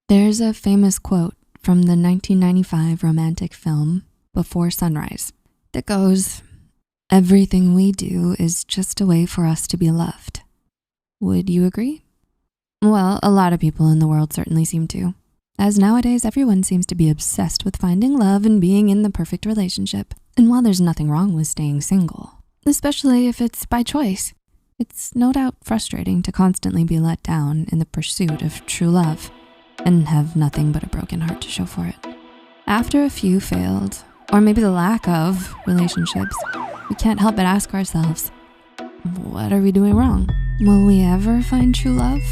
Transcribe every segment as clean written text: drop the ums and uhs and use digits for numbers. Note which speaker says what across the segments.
Speaker 1: There's a famous quote from the 1995 romantic film Before Sunrise that goes, "Everything we do is just a way for us to be loved." Would you agree? Well, a lot of people in the world certainly seem to, as nowadays everyone seems to be obsessed with finding love and being in the perfect relationship. And while there's nothing wrong with staying single, especially if it's by choice, it's no doubt frustrating to constantly be let down in the pursuit of true love and have nothing but a broken heart to show for it. After a few failed, or maybe the lack of relationships, we can't help but ask ourselves, what are we doing wrong? Will we ever find true love?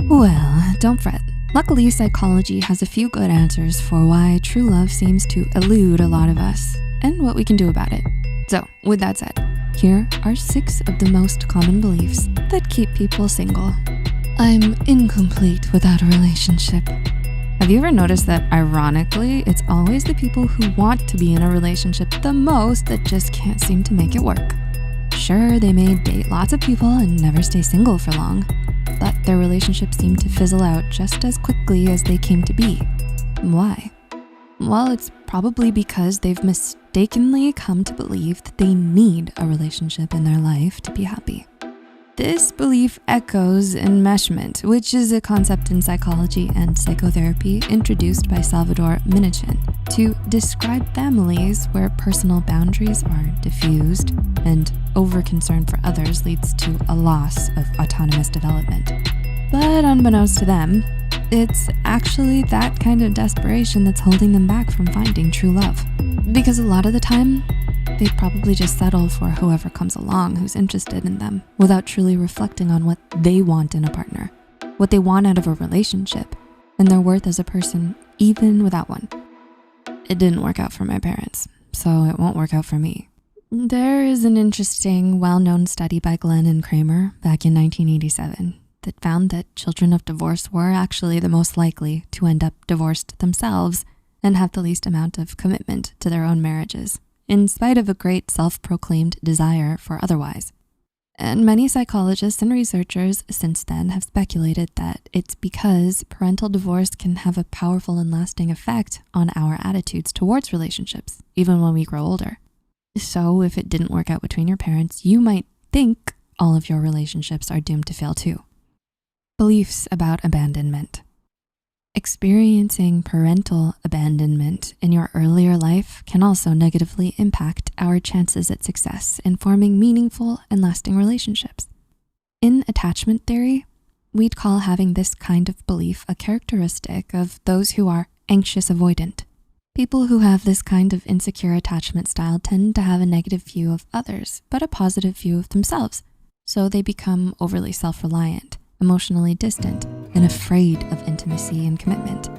Speaker 1: Well, don't fret. Luckily, psychology has a few good answers for why true love seems to elude a lot of us and what we can do about it. So, with that said, here are 6 of the most common beliefs that keep people single. I'm incomplete without a relationship. Have you ever noticed that ironically, it's always the people who want to be in a relationship the most that just can't seem to make it work? Sure, they may date lots of people and never stay single for long, but their relationships seem to fizzle out just as quickly as they came to be. Why? Well, it's probably because they've mistakenly come to believe that they need a relationship in their life to be happy. This belief echoes enmeshment, which is a concept in psychology and psychotherapy introduced by Salvador Minachin to describe families where personal boundaries are diffused and over-concern for others leads to a loss of autonomous development. But unbeknownst to them, it's actually that kind of desperation that's holding them back from finding true love. Because a lot of the time, they'd probably just settle for whoever comes along who's interested in them without truly reflecting on what they want in a partner, what they want out of a relationship, and their worth as a person, even without one. It didn't work out for my parents, so it won't work out for me. There is an interesting, well-known study by Glenn and Kramer back in 1987 that found that children of divorce were actually the most likely to end up divorced themselves and have the least amount of commitment to their own marriages, in spite of a great self-proclaimed desire for otherwise. And many psychologists and researchers since then have speculated that it's because parental divorce can have a powerful and lasting effect on our attitudes towards relationships, even when we grow older. So if it didn't work out between your parents, you might think all of your relationships are doomed to fail too. Beliefs about abandonment. Experiencing parental abandonment in your earlier life can also negatively impact our chances at success in forming meaningful and lasting relationships. In attachment theory, we'd call having this kind of belief a characteristic of those who are anxious avoidant. People who have this kind of insecure attachment style tend to have a negative view of others, but a positive view of themselves. So they become overly self-reliant, emotionally distant, and afraid of intimacy and commitment.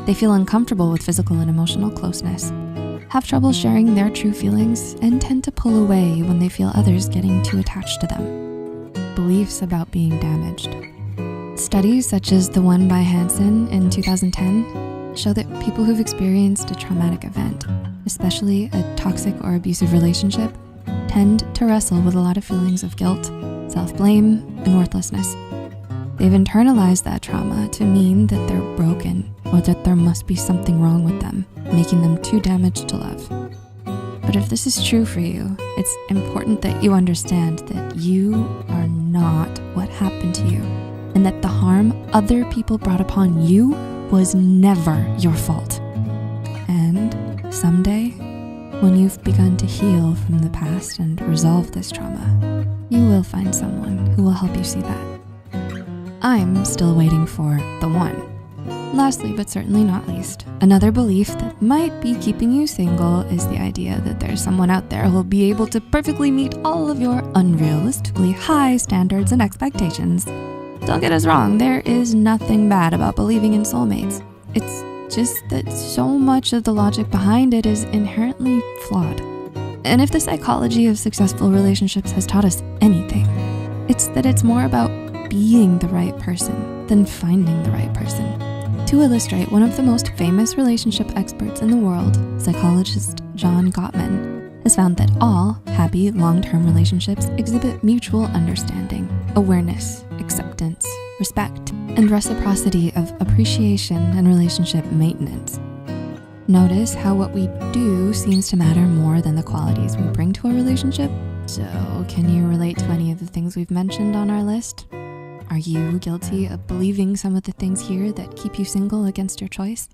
Speaker 1: They feel uncomfortable with physical and emotional closeness, have trouble sharing their true feelings, and tend to pull away when they feel others getting too attached to them. Beliefs about being damaged. Studies such as the one by Hansen in 2010 show that people who've experienced a traumatic event, especially a toxic or abusive relationship, tend to wrestle with a lot of feelings of guilt, self-blame, and worthlessness. They've internalized that trauma to mean that they're broken or that there must be something wrong with them, making them too damaged to love. But if this is true for you, it's important that you understand that you are not what happened to you, and that the harm other people brought upon you was never your fault. And someday, when you've begun to heal from the past and resolve this trauma, you will find someone who will help you see that. I'm still waiting for the one. Lastly, but certainly not least, another belief that might be keeping you single is the idea that there's someone out there who'll be able to perfectly meet all of your unrealistically high standards and expectations. Don't get us wrong, there is nothing bad about believing in soulmates. It's just that so much of the logic behind it is inherently flawed. And if the psychology of successful relationships has taught us anything, it's that it's more about being the right person than finding the right person. To illustrate, one of the most famous relationship experts in the world, psychologist John Gottman, has found that all happy long-term relationships exhibit mutual understanding, awareness, acceptance, respect, and reciprocity of appreciation and relationship maintenance. Notice how what we do seems to matter more than the qualities we bring to a relationship. So, can you relate to any of the things we've mentioned on our list? Are you guilty of believing some of the things here that keep you single against your choice?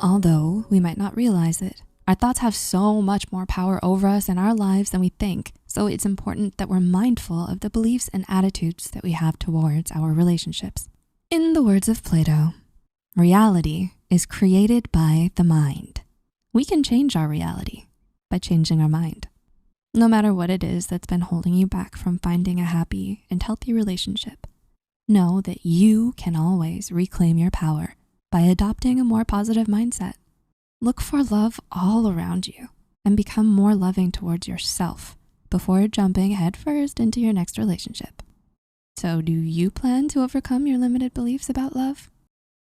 Speaker 1: Although we might not realize it, our thoughts have so much more power over us in our lives than we think. So it's important that we're mindful of the beliefs and attitudes that we have towards our relationships. In the words of Plato, reality is created by the mind. We can change our reality by changing our mind. No matter what it is that's been holding you back from finding a happy and healthy relationship, know that you can always reclaim your power by adopting a more positive mindset. Look for love all around you and become more loving towards yourself before jumping headfirst into your next relationship. So do you plan to overcome your limited beliefs about love?